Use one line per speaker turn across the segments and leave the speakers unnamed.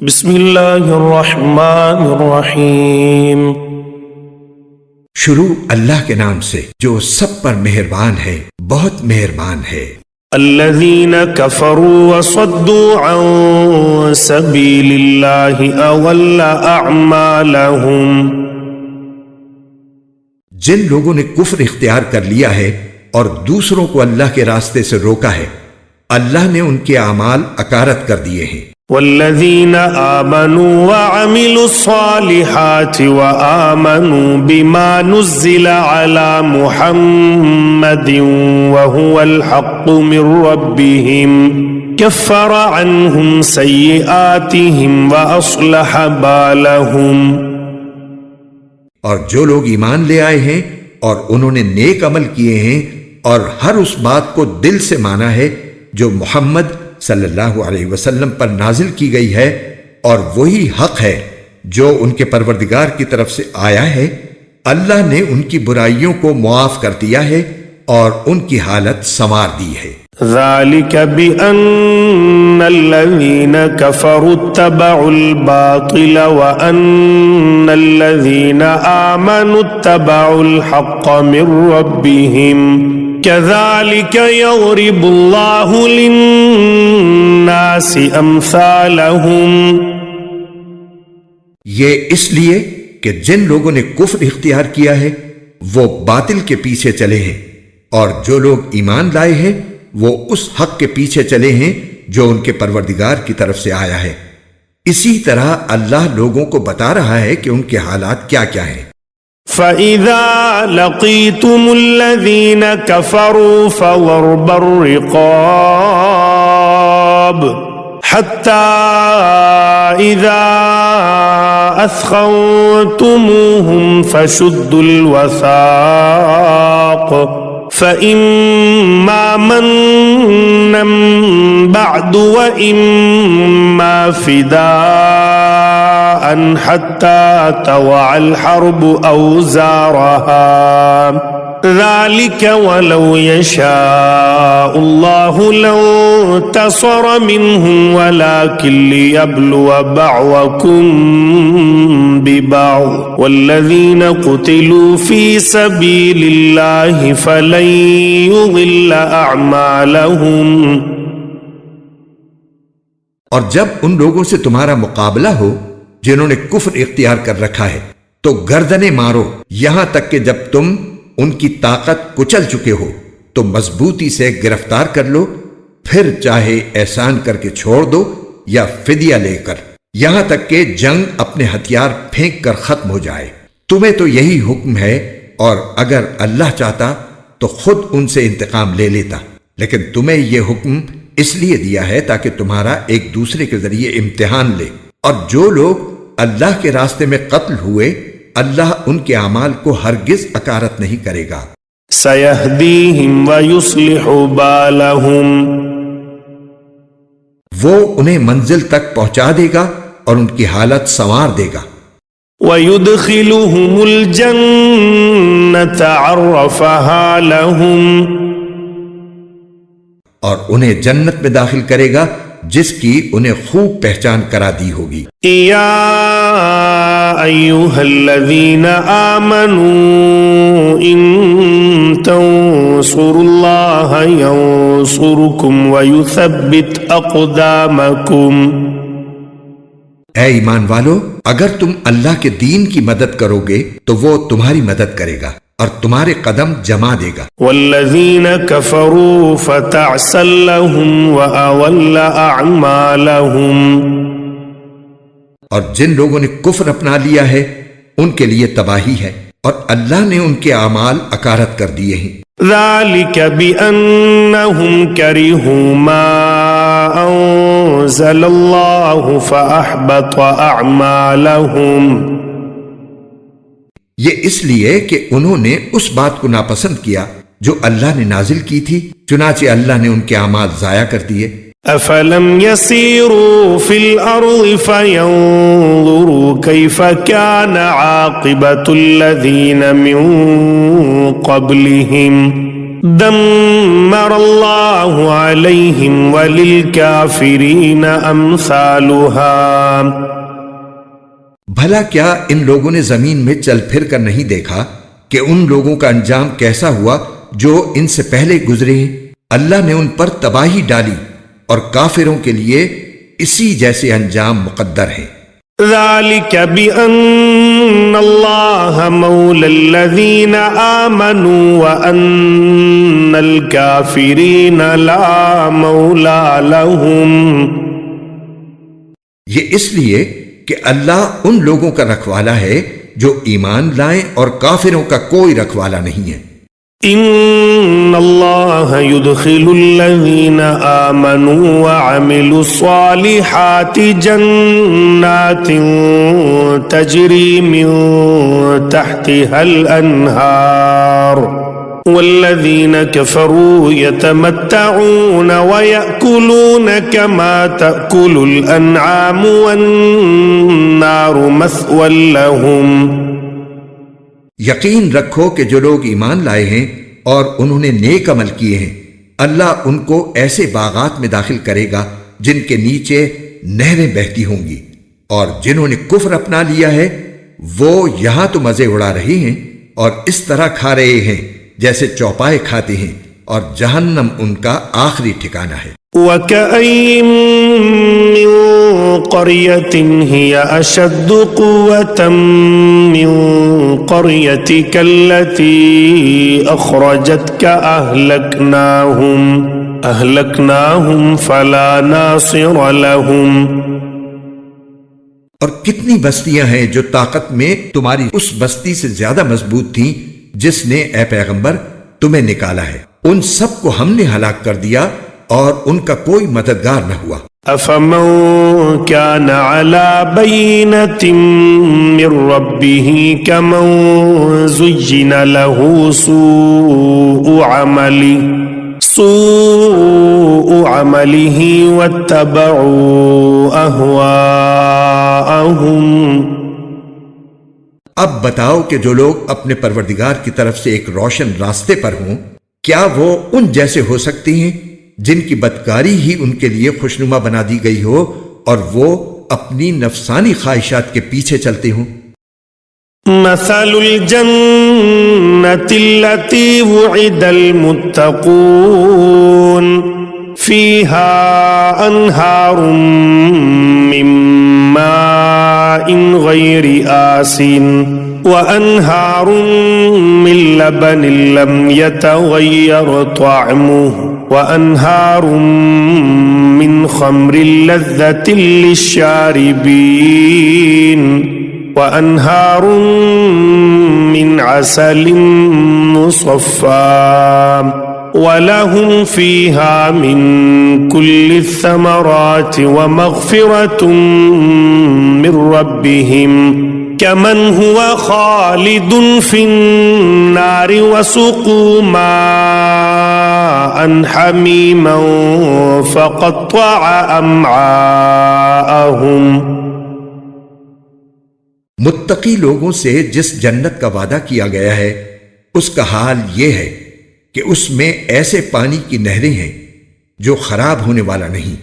بسم اللہ الرحمن الرحیم۔
شروع اللہ کے نام سے جو سب پر مہربان ہے، بہت مہربان ہے۔
الذین کفروا وصدوا عن سبیل اللہ اضل اعمالہم۔
جن لوگوں نے کفر اختیار کر لیا ہے اور دوسروں کو اللہ کے راستے سے روکا ہے، اللہ نے ان کے اعمال اکارت کر دیے ہیں۔
والذین آمنوا وعملوا الصالحات وآمنوا بما نزل على محمد وهو الحق من ربهم كفر عنهم سیئاتهم وأصلح بالهم۔
اور جو لوگ ایمان لے آئے ہیں اور انہوں نے نیک عمل کیے ہیں اور ہر اس بات کو دل سے مانا ہے جو محمد صلی اللہ علیہ وسلم پر نازل کی گئی ہے، اور وہی حق ہے جو ان کے پروردگار کی طرف سے آیا ہے، اللہ نے ان کی برائیوں کو معاف کر دیا ہے اور ان کی حالت سنوار دی ہے۔
ذلك بأن الذين كفروا اتبعوا الباطل وأن الذين آمنوا اتبعوا الحق من ربهم كذلك يضرب الله للناس أمثالهم۔
یہ اس لیے کہ جن لوگوں نے کفر اختیار کیا ہے وہ باطل کے پیچھے چلے ہیں، اور جو لوگ ایمان لائے ہیں وہ اس حق کے پیچھے چلے ہیں جو ان کے پروردگار کی طرف سے آیا ہے۔ اسی طرح اللہ لوگوں کو بتا رہا ہے کہ ان کے حالات کیا کیا ہیں۔
فَإِذَا لَقِيتُمُ الَّذِينَ كَفَرُوا فَضَرْبَ الرِّقَابِ حَتَّى إِذَا أَثْخَنْتُمُوهُمْ فَشُدُّوا الْوَثَاقَ فَإِمَّا مَنًّا بَعْدُ وَإِمَّا فِدَاءً حَتَّى تَضَعَ الْحَرْبُ أَوْزَارَهَا ذَلِكَ وَلَوْ يَشَاءُ اللَّهُ لَانتَصَرَ مِنْهُمْ وَلَكِنْ لِيَبْلُوَ بَعْضَكُمْ بِبَعْضٍ وَالَّذِينَ قُتِلُوا فِي سَبِيلِ اللَّهِ فَلَنْ يُضِلَّ أَعْمَالَهُمْ۔
اور جب ان لوگوں سے تمہارا مقابلہ ہو جنہوں نے کفر اختیار کر رکھا ہے تو گردنیں مارو یہاں تک کہ جب تم ان کی طاقت کچل چکے ہو تو مضبوطی سے گرفتار کر لو، پھر چاہے احسان کر کے چھوڑ دو یا فدیہ لے کر، یہاں تک کہ جنگ اپنے ہتھیار پھینک کر ختم ہو جائے۔ تمہیں تو یہی حکم ہے، اور اگر اللہ چاہتا تو خود ان سے انتقام لے لیتا، لیکن تمہیں یہ حکم اس لیے دیا ہے تاکہ تمہارا ایک دوسرے کے ذریعے امتحان لے، اور جو لوگ اللہ کے راستے میں قتل ہوئے اللہ ان کے اعمال کو ہرگز اکارت نہیں کرے گا۔
سَيَهْدِيهِمْ وَيُصْلِحُ بَالَهُمْ۔
وہ انہیں منزل تک پہنچا دے گا اور ان کی حالت سنوار دے گا۔
وَيُدْخِلُهُمُ الْجَنَّةَ عَرَّفَهَا لَهُمْ۔
اور انہیں جنت میں داخل کرے گا جس کی انہیں خوب پہچان کرا دی ہوگی۔
یا ایھا الذین آمنوا ان تنصروا اللہ ینصرکم ویثبت اقدامکم۔
اے ایمان والو، اگر تم اللہ کے دین کی مدد کرو گے تو وہ تمہاری مدد کرے گا اور تمہارے قدم جما دے گا۔
والذین کفروا فتعسا لهم واضل اعمالهم۔
اور جن لوگوں نے کفر اپنا لیا ہے ان کے لیے تباہی ہے، اور اللہ نے ان کے اعمال اکارت کر دیے ہیں۔
ذلك بأنهم كرهوا ما أنزل الله فأحبط أعمالهم۔
یہ اس لیے کہ انہوں نے اس بات کو ناپسند کیا جو اللہ نے نازل کی تھی، چنانچہ اللہ نے ان کے اعمال ضائع کر دیے۔
أفلم يسيروا في الأرض فينظروا كيف كان عاقبة الذين من قبلهم دمر اللہ علیہم وللکافرین امثالها.
بھلا کیا ان لوگوں نے زمین میں چل پھر کر نہیں دیکھا کہ ان لوگوں کا انجام کیسا ہوا جو ان سے پہلے گزرے ہیں؟ اللہ نے ان پر تباہی ڈالی اور کافروں کے لیے اسی جیسے انجام مقدر ہیں.
ذلك بأن الله مولى الذين آمنوا وأن الكافرين لا مولى لهم.
یہ اس لیے کہ اللہ ان لوگوں کا رکھوالا ہے جو ایمان لائیں اور کافروں کا کوئی رکھوالا نہیں ہے.
ان اللہ يدخل الذین آمنوا وعملوا الصالحات جنات تجری من تحتها الانہار والذین كفروا يتمتعون ويأكلون كما تأكل الأنعام والنار مثوى لهم.
یقین رکھو کہ جو لوگ ایمان لائے ہیں اور انہوں نے نیک عمل کیے ہیں اللہ ان کو ایسے باغات میں داخل کرے گا جن کے نیچے نہریں بہتی ہوں گی، اور جنہوں نے کفر اپنا لیا ہے وہ یہاں تو مزے اڑا رہے ہیں اور اس طرح کھا رہے ہیں جیسے چوپائے کھاتے ہیں، اور جہنم ان کا آخری ٹھکانہ ہے.
وَكَأَيٍّ مِّن قَرْيَةٍ هِيَ أَشَدُّ قُوَّةً مِّن قَرْيَتِكَ الَّتِي أَخْرَجَتْكَ أَهْلَكْنَاهُمْ فَلَا نَاصِرَ لَهُمْ.
اور کتنی بستیاں ہیں جو طاقت میں تمہاری اس بستی سے زیادہ مضبوط تھیں جس نے اے پیغمبر تمہیں نکالا ہے، ان سب کو ہم نے ہلاک کر دیا اور ان کا کوئی مددگار نہ ہوا.
أَفَمَنْ كَانَ عَلَى بَيِّنَةٍ مِّن رَّبِّهِ كَمَنْ زُيِّنَ لَهُ سُوءُ عَمَلِهِ وَاتَّبَعُوا أَهْوَاءَهُمْ.
اب بتاؤ کہ جو لوگ اپنے پروردگار کی طرف سے ایک روشن راستے پر ہوں کیا وہ ان جیسے ہو سکتے ہیں جن کی بدکاری ہی ان کے لیے خوشنما بنا دی گئی ہو اور وہ اپنی نفسانی خواہشات کے پیچھے چلتے ہوں.
مثل الجنة التي وعد المتقون فيها أنهار من ماء غير آسن وأنهار من لبن لم يتغير طعمه وأنهار من خمر لذة للشاربين وأنهار من عسل مصفى ولهم فيها من كل الثمرات ومغفرة من ربهم كمن هو خالد في النار وسقوا ماء حميما فقطع أمعاءهم.
متقی لوگوں سے جس جنت کا وعدہ کیا گیا ہے اس کا حال یہ ہے کہ اس میں ایسے پانی کی نہریں ہیں جو خراب ہونے والا نہیں،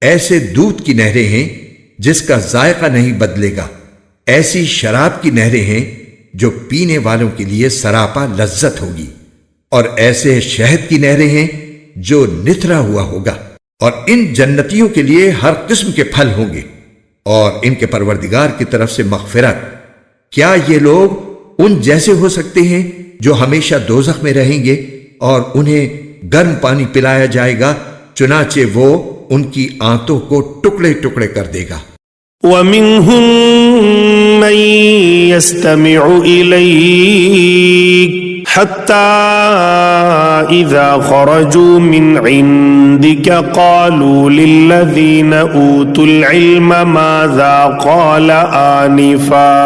ایسے دودھ کی نہریں ہیں جس کا ذائقہ نہیں بدلے گا، ایسی شراب کی نہریں ہیں جو پینے والوں کے لیے سراپا لذت ہوگی، اور ایسے شہد کی نہریں ہیں جو نتھرا ہوا ہوگا، اور ان جنتیوں کے لیے ہر قسم کے پھل ہوں گے اور ان کے پروردگار کی طرف سے مغفرت. کیا یہ لوگ ان جیسے ہو سکتے ہیں جو ہمیشہ دوزخ میں رہیں گے اور انہیں گرم پانی پلایا جائے گا چنانچہ وہ ان کی آنتوں کو ٹکڑے ٹکڑے کر دے گا.
وَمِنْهُمْ مَنْ يَسْتَمِعُ إِلَيْكَ حَتَّى إِذَا خَرَجُوا مِنْ عِنْدِكَ قَالُوا لِلَّذِينَ أُوتُوا الْعِلْمَ مَاذَا قَالَ آنِفًا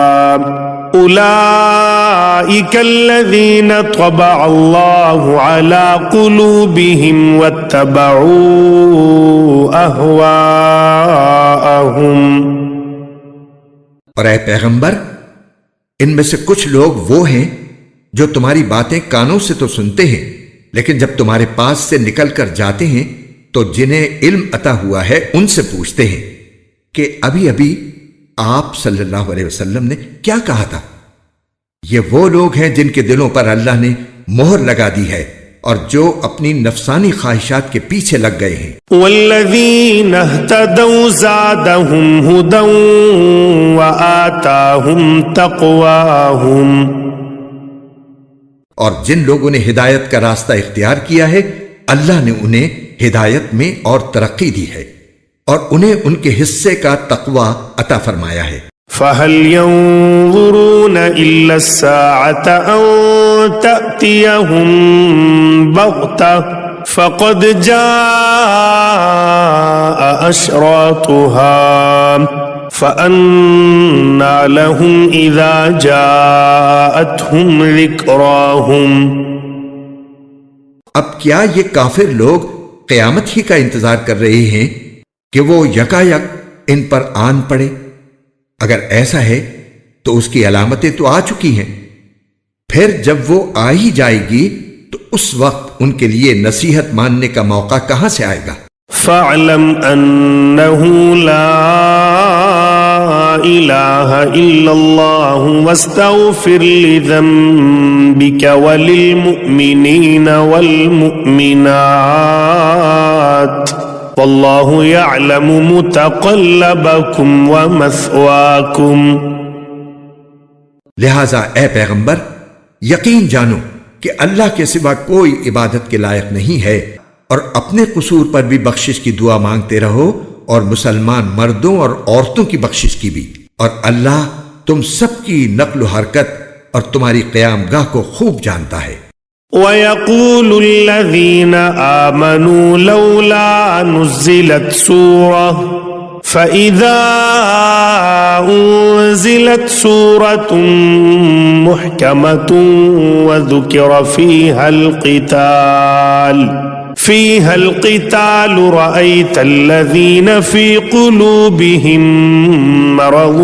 أُولَئِكَ الَّذِينَ طَبَعَ اللَّهُ عَلَى قُلُوبِهِمْ وَاتَّبَعُوا أَهْوَاءَهُمْ.
اور اے پیغمبر ان میں سے کچھ لوگ وہ ہیں جو تمہاری باتیں کانوں سے تو سنتے ہیں لیکن جب تمہارے پاس سے نکل کر جاتے ہیں تو جنہیں علم عطا ہوا ہے ان سے پوچھتے ہیں کہ ابھی ابھی آپ صلی اللہ علیہ وسلم نے کیا کہا تھا؟ یہ وہ لوگ ہیں جن کے دلوں پر اللہ نے مہر لگا دی ہے اور جو اپنی نفسانی خواہشات کے پیچھے لگ گئے ہیں۔
والذین اہتدوا زادہم ہدی وآتاہم تقواہم،
اور جن لوگوں نے ہدایت کا راستہ اختیار کیا ہے اللہ نے انہیں ہدایت میں اور ترقی دی ہے اور انہیں ان کے حصے کا تقوی عطا فرمایا ہے۔
فَهَلْ يَنظُرُونَ إِلَّا السَّاعَةَ أَن تَأْتِيَهُم بَغْتَةً فَقَدْ جَاءَ أَشْرَاطُهَا فَأَنَّىٰ لَهُمْ إِذَا جَاءَتْهُمْ ذِكْرَاهُمْ۔
اب کیا یہ کافر لوگ قیامت ہی کا انتظار کر رہے ہیں کہ وہ یکایک ان پر آن پڑے؟ اگر ایسا ہے تو اس کی علامتیں تو آ چکی ہیں، پھر جب وہ آ ہی جائے گی تو اس وقت ان کے لیے نصیحت ماننے کا موقع کہاں سے آئے گا؟
فَاعْلَمْ أَنَّهُ لَا إِلَٰهَ إِلَّا اللَّهُ وَاسْتَغْفِرْ لِذَنبِكَ وَلِلْمُؤْمِنِينَ وَالْمُؤْمِنَاتِ واللہ یعلم متقلبکم ومثواکم۔
لہذا اے پیغمبر یقین جانو کہ اللہ کے سوا کوئی عبادت کے لائق نہیں ہے، اور اپنے قصور پر بھی بخشش کی دعا مانگتے رہو اور مسلمان مردوں اور عورتوں کی بخشش کی بھی، اور اللہ تم سب کی نقل و حرکت اور تمہاری قیام گاہ کو خوب جانتا ہے۔
وَيَقُولُ الَّذِينَ آمَنُوا لَوْلَا نُزِّلَتْ سُورَةٌ فَإِذَا أُنزِلَتْ سُورَةٌ مُحْكَمَةٌ وَذُكِرَ فِيهَا الْقِتَالُ رَأَيْتَ الَّذِينَ فِي قُلُوبِهِم مَّرَضٌ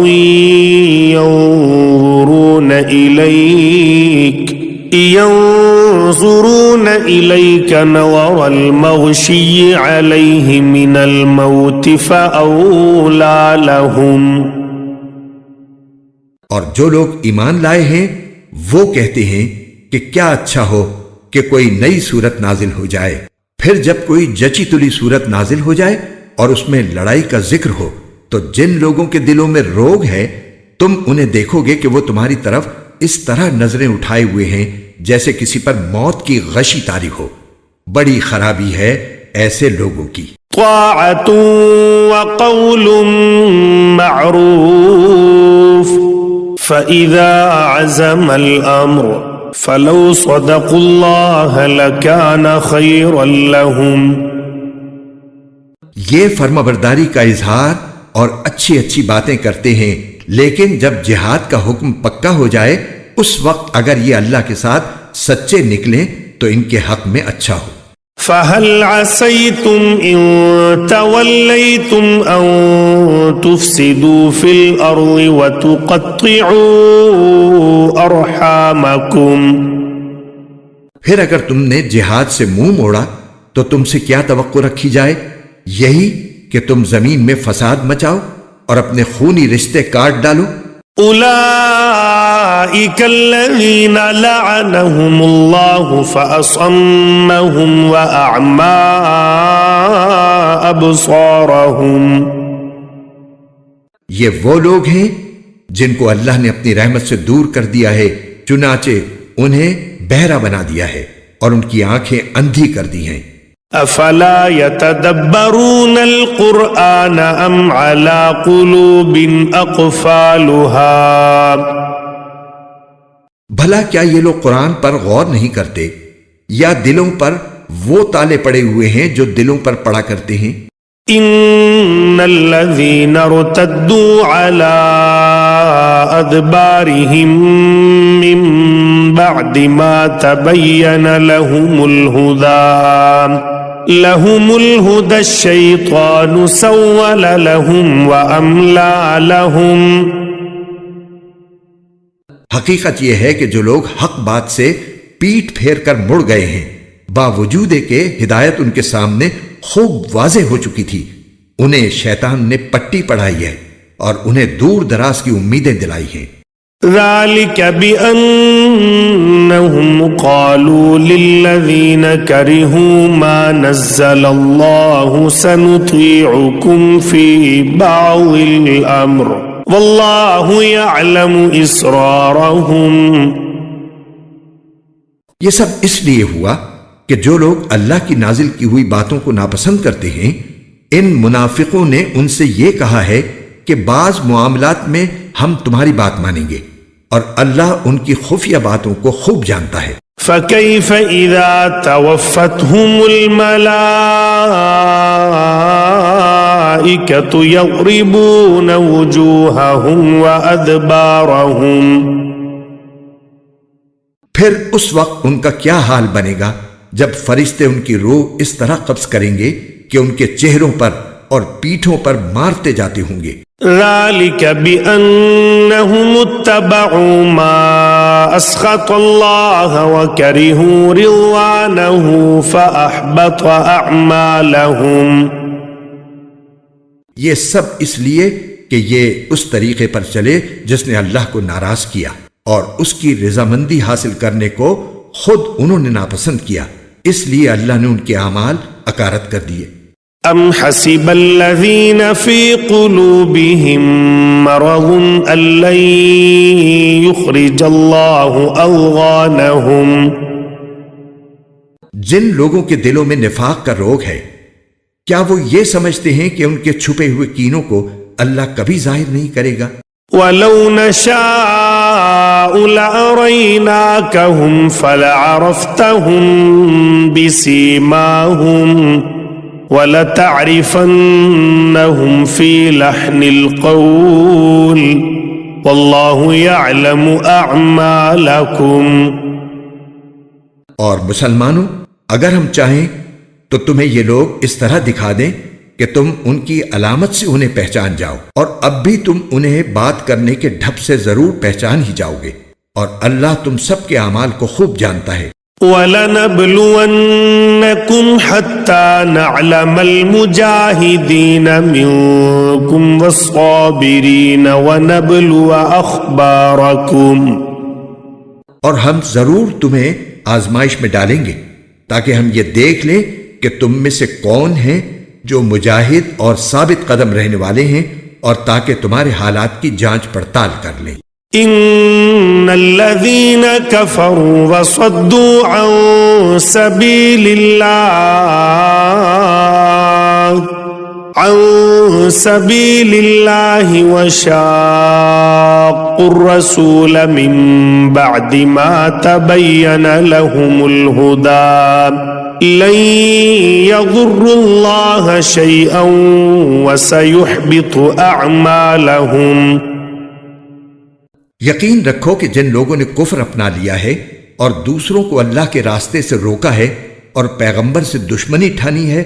ينظرون إليك نظر المغشي عليه من الموت فأولى لهم۔
اور جو لوگ ایمان لائے ہیں وہ کہتے ہیں کہ کیا اچھا ہو کہ کوئی نئی صورت نازل ہو جائے، پھر جب کوئی جچی تلی صورت نازل ہو جائے اور اس میں لڑائی کا ذکر ہو تو جن لوگوں کے دلوں میں روگ ہے تم انہیں دیکھو گے کہ وہ تمہاری طرف اس طرح نظریں اٹھائے ہوئے ہیں جیسے کسی پر موت کی غشی طاری ہو۔ بڑی خرابی ہے ایسے لوگوں کی۔
طاعۃ وقول معروف فإذا عزم الأمر فلو صدقوا الله لكان خيرا لهم۔
یہ فرمانبرداری کا اظہار اور اچھی اچھی باتیں کرتے ہیں، لیکن جب جہاد کا حکم پکا ہو جائے اس وقت اگر یہ اللہ کے ساتھ سچے نکلیں تو ان کے حق میں اچھا ہو۔
فَهَلْ عَسَيْتُمْ إِن تَوَلَّيْتُمْ أَن تُفْسِدُوا فِي الْأَرْضِ وَتُقَطِّعُوا أَرْحَامَكُمْ۔
پھر اگر تم نے جہاد سے منہ موڑا تو تم سے کیا توقع رکھی جائے؟ یہی کہ تم زمین میں فساد مچاؤ اور اپنے خونی رشتے کاٹ ڈالو۔
اولئک الذین لعنهم اللہ فاصمهم واعمی ابصارهم۔
یہ وہ لوگ ہیں جن کو اللہ نے اپنی رحمت سے دور کر دیا ہے، چنانچہ انہیں بہرا بنا دیا ہے اور ان کی آنکھیں اندھی کر دی ہیں۔
افلا يتدبرون القرآن ام على قلوب اقفالها۔
بھلا کیا یہ لوگ قرآن پر غور نہیں کرتے یا دلوں پر وہ تالے پڑے ہوئے ہیں جو دلوں پر پڑا کرتے ہیں؟
ان الذين ارتدوا على ادبارهم من بعد ما تبين لهم الهدى الشيطان سول لهم واملى لهم۔
حقیقت یہ ہے کہ جو لوگ حق بات سے پیٹ پھیر کر مڑ گئے ہیں باوجود کہ ہدایت ان کے سامنے خوب واضح ہو چکی تھی، انہیں شیطان نے پٹی پڑھائی ہے اور انہیں دور دراز کی امیدیں دلائی ہیں۔
ذلك بأنهم قالوا للذين كرهوا ما نزل الله سنطيعكم في بعض الأمر والله يعلم إسرارهم۔
یہ سب اس لیے ہوا کہ جو لوگ اللہ کی نازل کی ہوئی باتوں کو ناپسند کرتے ہیں، ان منافقوں نے ان سے یہ کہا ہے کہ بعض معاملات میں ہم تمہاری بات مانیں گے، اور اللہ ان کی خفیہ باتوں کو خوب جانتا ہے۔
فكيف إذا توفتهم الملائكة يضربون وجوههم وأدبارهم،
پھر اس وقت ان کا کیا حال بنے گا جب فرشتے ان کی روح اس طرح قبض کریں گے کہ ان کے چہروں پر اور پیٹھوں پر مارتے جاتے ہوں گے۔
ذلك بأنهم اتبعوا ما أسخط الله وكرهوا رضوانه فأحبط أعمالهم۔
یہ سب اس لیے کہ یہ اس طریقے پر چلے جس نے اللہ کو ناراض کیا اور اس کی رضامندی حاصل کرنے کو خود انہوں نے ناپسند کیا، اس لیے اللہ نے ان کے اعمال اکارت کر دیے۔
ام حسب الذین فی قلوبہم مرض ان لن یخرج اللہ اضغانہم،
جن لوگوں کے دلوں میں نفاق کا روگ ہے، کیا وہ یہ سمجھتے ہیں کہ ان کے چھپے ہوئے کینوں کو اللہ کبھی ظاہر نہیں کرے گا؟
وَلَوْ نَشَاءُ لَأَرَيْنَاكَهُمْ فَلَعَرَفْتَهُمْ بِسِيمَاهُمْ وَلَتَعْرِفَنَّهُمْ فِي لَحْنِ الْقَوْلِ وَاللَّهُ يَعْلَمُ أَعْمَالَكُمْ۔
اور مسلمانوں، اگر ہم چاہیں تو تمہیں یہ لوگ اس طرح دکھا دیں کہ تم ان کی علامت سے انہیں پہچان جاؤ، اور اب بھی تم انہیں بات کرنے کے ڈھب سے ضرور پہچان ہی جاؤ گے، اور اللہ تم سب کے اعمال کو خوب جانتا ہے۔
وَلَنَبْلُوَنَّكُمْ حَتَّى نَعْلَمَ الْمُجَاهِدِينَ مِنكُمْ وَالصَّابِرِينَ وَنَبْلُوَ أَخْبَارَكُمْ،
اور ہم ضرور تمہیں آزمائش میں ڈالیں گے تاکہ ہم یہ دیکھ لیں کہ تم میں سے کون ہیں جو مجاہد اور ثابت قدم رہنے والے ہیں، اور تاکہ تمہارے حالات کی جانچ پڑتال کر لیں۔
ان الذين كفروا وصدوا عن سبيل الله وشاقوا الرسول من بعد ما تبين لهم الهدى لن يضروا الله شيئا وسيحبط أعمالهم۔
یقین رکھو کہ جن لوگوں نے کفر اپنا لیا ہے اور دوسروں کو اللہ کے راستے سے روکا ہے اور پیغمبر سے دشمنی ٹھانی ہے،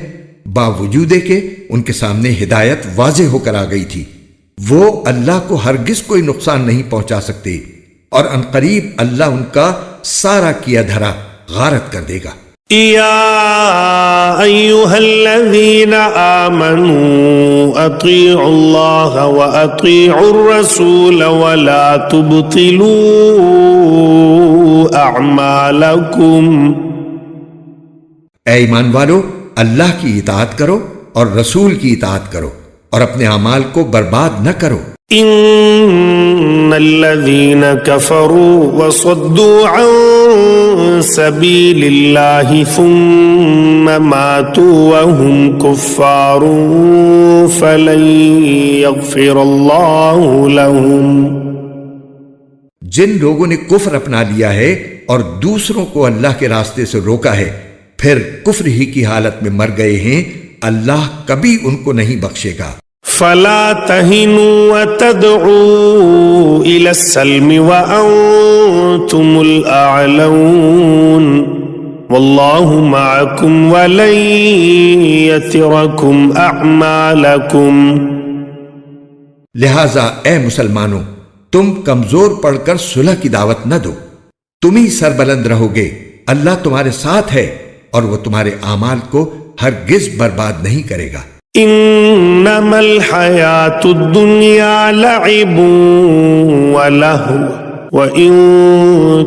باوجود کہ ان کے سامنے ہدایت واضح ہو کر آ گئی تھی، وہ اللہ کو ہرگز کوئی نقصان نہیں پہنچا سکتے، اور عنقریب اللہ ان کا سارا کیا دھرا غارت کر دے گا۔
يا أيها الذين آمنوا أطيعوا الله وأطيعوا الرسول ولا تبطلوا أعمالكم۔
اے ایمان والو، اللہ کی اطاعت کرو اور رسول کی اطاعت کرو، اور اپنے اعمال کو برباد نہ کرو۔
ان الذين كفروا وصدوا عن سبيل الله ثم ماتوا وهم كفار فلن يغفر الله لهم۔
جن لوگوں نے کفر اپنا لیا ہے اور دوسروں کو اللہ کے راستے سے روکا ہے، پھر کفر ہی کی حالت میں مر گئے ہیں، اللہ کبھی ان کو نہیں بخشے گا۔
فلا تهنوا وتدعوا إلى السلم وأنتم الأعلون والله معكم ولن يتركم أعمالكم۔
لہذا اے مسلمانوں، تم کمزور پڑھ کر صلح کی دعوت نہ دو، تم ہی سربلند رہو گے، اللہ تمہارے ساتھ ہے اور وہ تمہارے اعمال کو ہرگز برباد نہیں کرے گا۔
انما الحیات الدنیا لعب ولہو وَإِن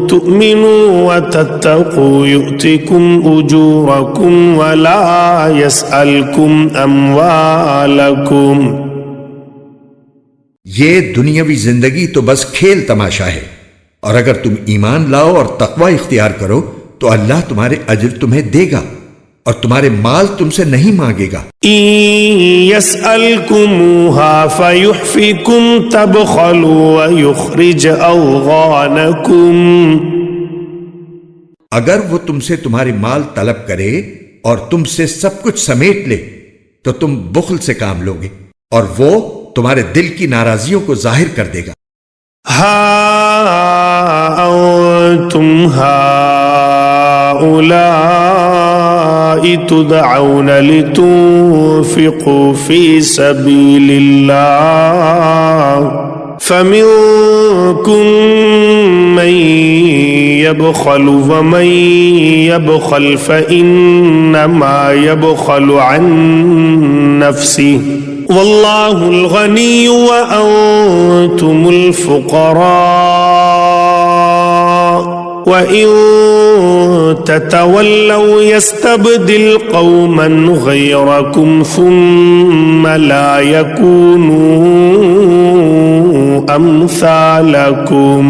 تُؤْمِنُوا وَتَتَّقُوا يُؤْتِكُمْ أُجُورَكُمْ وَلَا يَسْأَلْكُمْ أَمْوَالَكُمْ۔
یہ دنیاوی زندگی تو بس کھیل تماشا ہے، اور اگر تم ایمان لاؤ اور تقوی اختیار کرو تو اللہ تمہارے اجر تمہیں دے گا اور تمہارے مال تم سے نہیں مانگے گا۔
يَسْأَلْكُمُوهَا فَيُحْفِكُمْ تَبْخَلُوا وَيُخْرِجْ أَضْغَانَكُمْ۔
اگر وہ تم سے تمہارے مال طلب کرے اور تم سے سب کچھ سمیٹ لے تو تم بخل سے کام لوگے، اور وہ تمہارے دل کی ناراضیوں کو ظاہر کر دے گا۔
ہا انتم هؤلاء تدعون لتنفقوا في سبيل الله فمنكم من يبخل ومن يبخل فإنما يبخل عن نفسه واللہ الغنی وانتم الفقراء وان تتولوا يستبدل قوما غیرکم ثم لا يكونوا امثالکم۔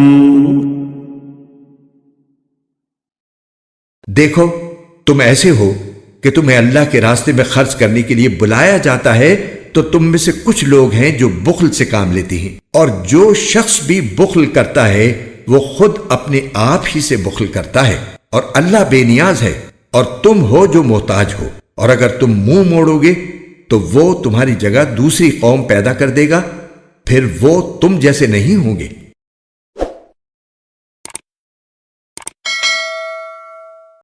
دیکھو تم ایسے ہو کہ تمہیں اللہ کے راستے میں خرچ کرنے کے لیے بلایا جاتا ہے تو تم میں سے کچھ لوگ ہیں جو بخل سے کام لیتے ہیں، اور جو شخص بھی بخل کرتا ہے وہ خود اپنے آپ ہی سے بخل کرتا ہے، اور اللہ بے نیاز ہے اور تم ہو جو محتاج ہو، اور اگر تم منہ موڑو گے تو وہ تمہاری جگہ دوسری قوم پیدا کر دے گا، پھر وہ تم جیسے نہیں ہوں گے۔